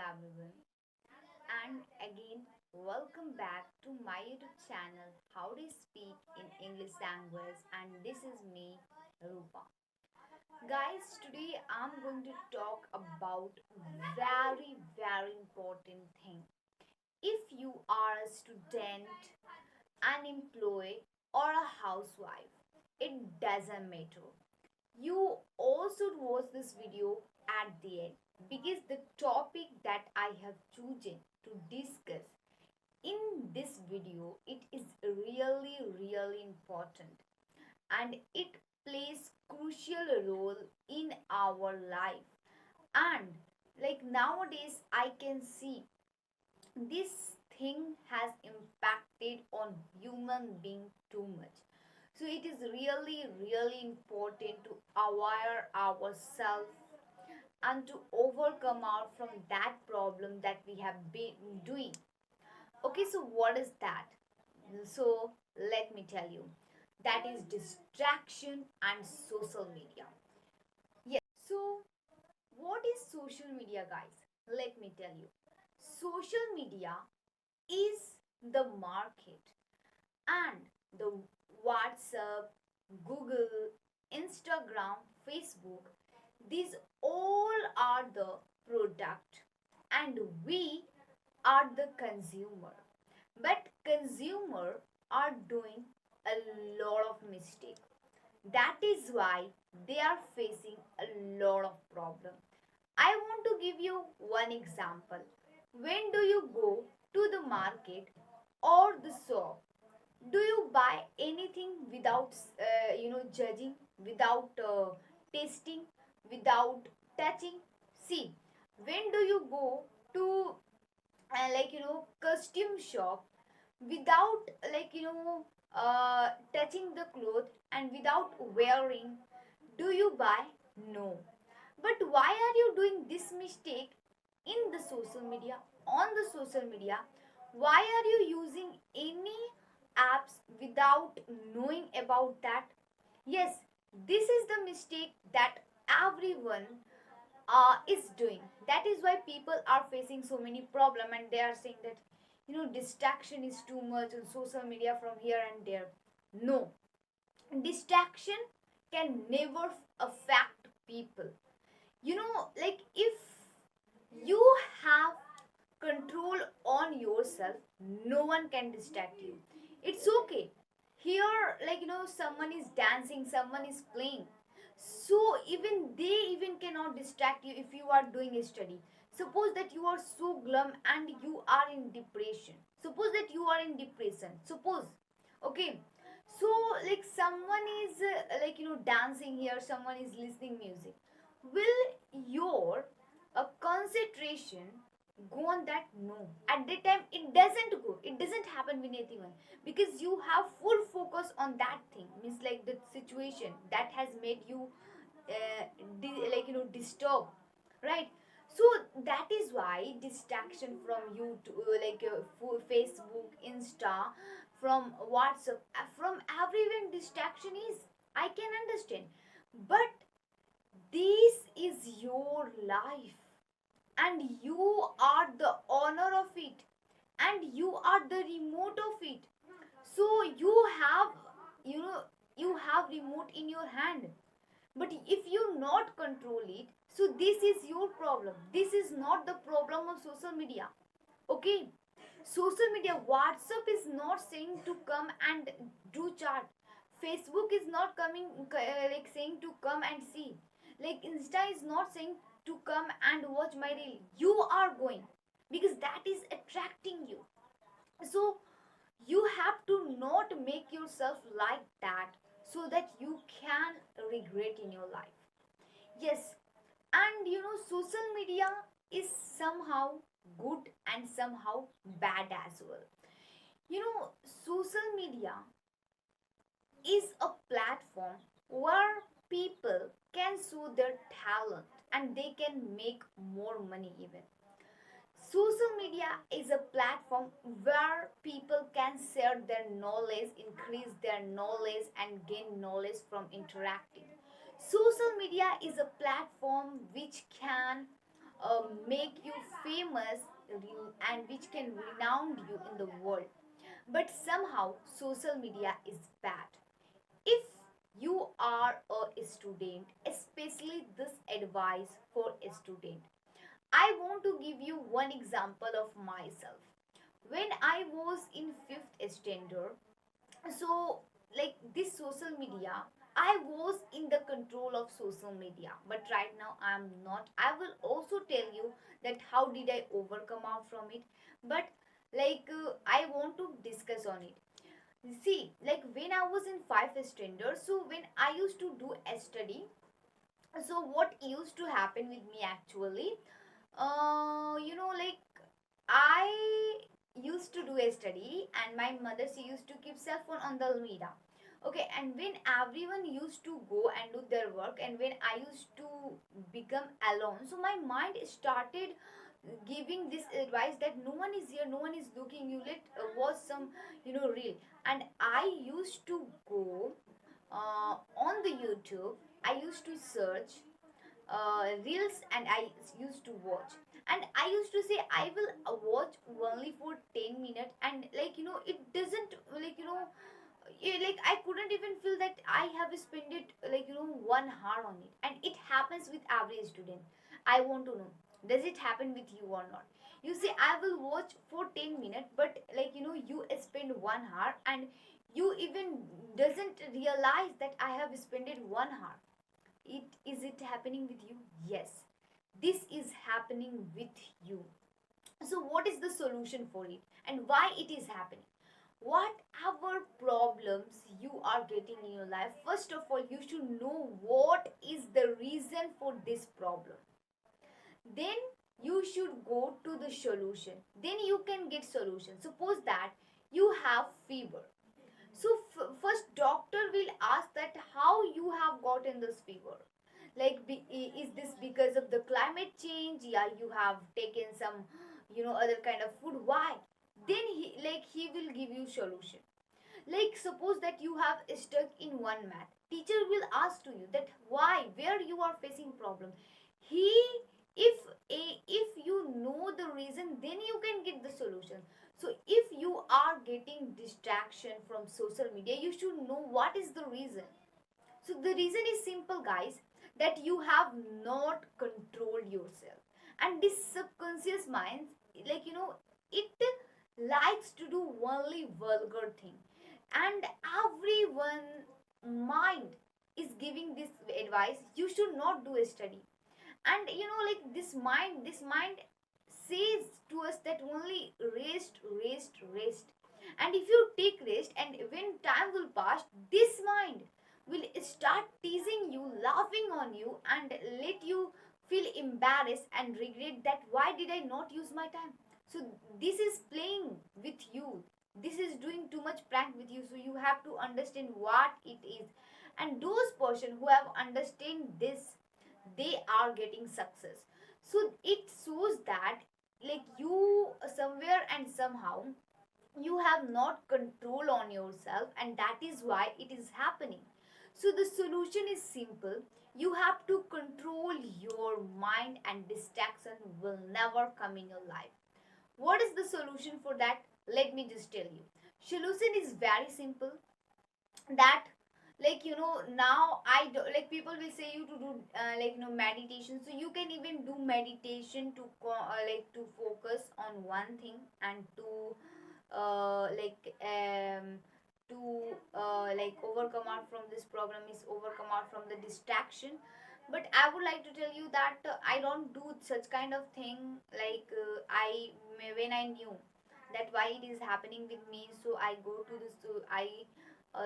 everyone, and again, welcome back to my YouTube channel, How to Speak in English Language, and this is me, Rupa. Guys, today I'm going to talk about very important thing. If you are a student, unemployed, or a housewife, it doesn't matter. You also watch this video at the end because the topic that I have chosen to discuss in this video it is really important, and it plays crucial role in our life. And like nowadays I can see this thing has impacted on human being too much. So it is really important to aware ourselves and to overcome out from that problem that we have been doing. Okay, so what is that? So let me tell you, that is distraction and social media. Yes. So what is social media, guys? Let me tell you, social media is the market, and the WhatsApp, Google, Instagram, Facebook, these all are the product, and we are the consumer. But consumer are doing a lot of mistake. That is why they are facing a lot of problem. I want to give you one example. When do you go to the market or the shop? Do you buy anything without judging, without tasting, without touching? See, when do you go to costume shop without touching the cloth and without wearing? Do you buy? No. But why are you doing this mistake in the social media? On the social media, why are you using any apps without knowing about that? Yes, this is the mistake that everyone is doing. That is why people are facing so many problem, and they are saying that distraction is too much on social media from here and there. No, distraction can never affect people. Like if you have control on yourself, no one can distract you. It's okay. Here, someone is dancing, someone is playing. So even they even cannot distract you if you are doing a study. Suppose that you are so glum and you are in depression. Suppose that you are in depression. Suppose. Okay. So like someone is dancing here, someone is listening music. Will your concentration go on that? No, at that time it doesn't go, it doesn't happen with anyone, because you have full focus on that thing. Means like the situation that has made you disturb, right? So that is why distraction from YouTube, Facebook, Insta, from WhatsApp, from everyone, distraction is, I can understand. But this is your life, and you are the owner of it, and you are the remote of it. So you have, you know you have remote in your hand. But if you not control it, so this is your problem, this is not the problem of social media. Okay, social media, WhatsApp is not saying to come and do chat. Facebook is not coming saying to come and see. Like Insta is not saying to come and watch my reel. You are going because that is attracting you. So you have to not make yourself like that, so that you can regret in your life. Yes. And social media is somehow good and somehow bad as well. Social media is a platform where people can show their talent and they can make more money even. Social media is a platform where people can share their knowledge, increase their knowledge, and gain knowledge from interacting. Social media is a platform which can make you famous, and which can renown you in the world. But somehow social media is bad. If you are a student, especially this advice for a student, I want to give you one example of myself. When I was in 5th standard, so like this social media, I was in the control of social media, but right now I'm not. I will also tell you that how did I overcome out from it. But I want to discuss on it. See, like when I was in 5th standard, so when I used to do a study, so what used to happen with me actually, like I used to do a study, and my mother, she used to keep cell phone on the almirah. Okay, and when everyone used to go and do their work, and when I used to become alone, so my mind started giving this advice that no one is here, no one is looking. You let watch some, reel. And I used to go on the YouTube. I used to search reels, and I used to watch. And I used to say I will watch only for 10 minutes, and it doesn't like I couldn't even feel that I have spent it 1 hour on it. And it happens with every student. I want to know, does it happen with you or not? You say I will watch for 10 minutes, but you spend 1 hour, and you even doesn't realize that I have spent it 1 hour. It happening with you? Yes, this is happening with you. So what is the solution for it, and why it is happening? Whatever problems you are getting in your life, first of all you should know what is the reason for this problem. Then you should go to the solution, then you can get solution. Suppose that you have fever. So first doctor will ask that how you have gotten this fever. Is this because of the climate change? Yeah, you have taken some other kind of food. Why? Then he will give you solution. Like suppose that you have stuck in one math, teacher will ask to you that why, where you are facing problem. He if if you know the reason, then you can get the solution. So if you are getting distraction from social media, you should know what is the reason. So the reason is simple, guys, that you have not controlled yourself. And this subconscious mind, it likes to do only vulgar thing. And everyone mind is giving this advice, you should not do a study. And this mind says to us that only rest, rest, rest. And if you take rest, and when time will pass, this mind will start teasing you, laughing on you, and let you feel embarrassed and regret that why did I not use my time. So this is playing with you, this is doing too much prank with you. So you have to understand what it is. And those person who have understand this, they are getting success. So it shows that you somewhere and somehow you have not control on yourself, and that is why it is happening. So the solution is simple. You have to control your mind, and distraction will never come in your life. What is the solution for that? Let me just tell you. Solution is very simple. That now I do, people will say you to do meditation. So you can even do meditation to to focus on one thing, and to uh, like um overcome out from this problem, is overcome out from the distraction. But I would like to tell you that I don't do such kind of thing. When I knew that why it is happening with me, so I go to this, so I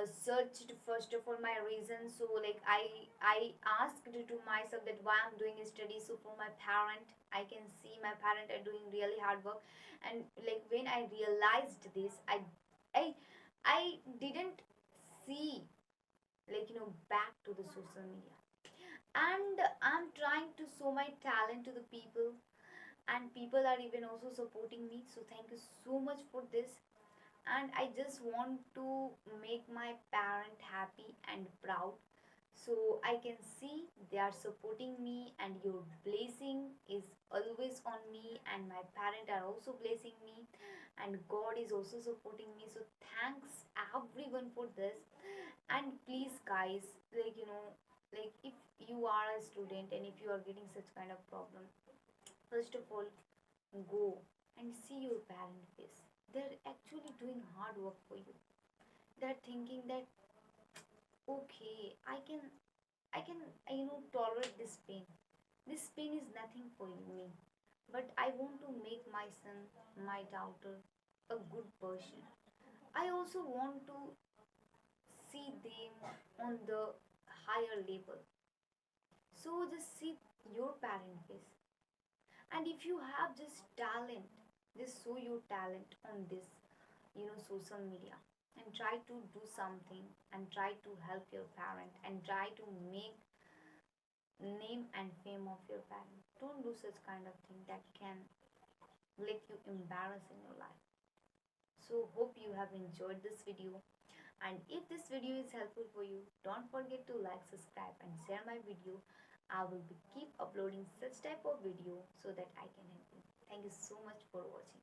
searched first of all my reason. So I asked to myself that why I'm doing a study. So for my parent, I can see my parent are doing really hard work. And when I realized this, i I didn't see back to the social media. And I'm trying to show my talent to the people, and people are even also supporting me. So thank you so much for this. And I just want to make my parent happy and proud. So I can see they are supporting me, and your blessing is always on me, and my parents are also blessing me, and God is also supporting me. So thanks everyone for this. And please guys, like if you are a student and if you are getting such kind of problem, first of all, go and see your parent face. They're actually doing hard work for you. They're thinking that, okay, I can tolerate this pain. This pain is nothing for me, but I want to make my son, my daughter, a good person. I also want to see them on the higher level. So just see your parent face. And if you have just talent, just show your talent on this, social media, and try to do something, and try to help your parent, and try to make name and fame of your parent. Don't do such kind of thing that can let you embarrass in your life. So hope you have enjoyed this video, and if this video is helpful for you, don't forget to like, subscribe and share my video. I will be keep uploading such type of video so that I can help you. Thank you so much for watching.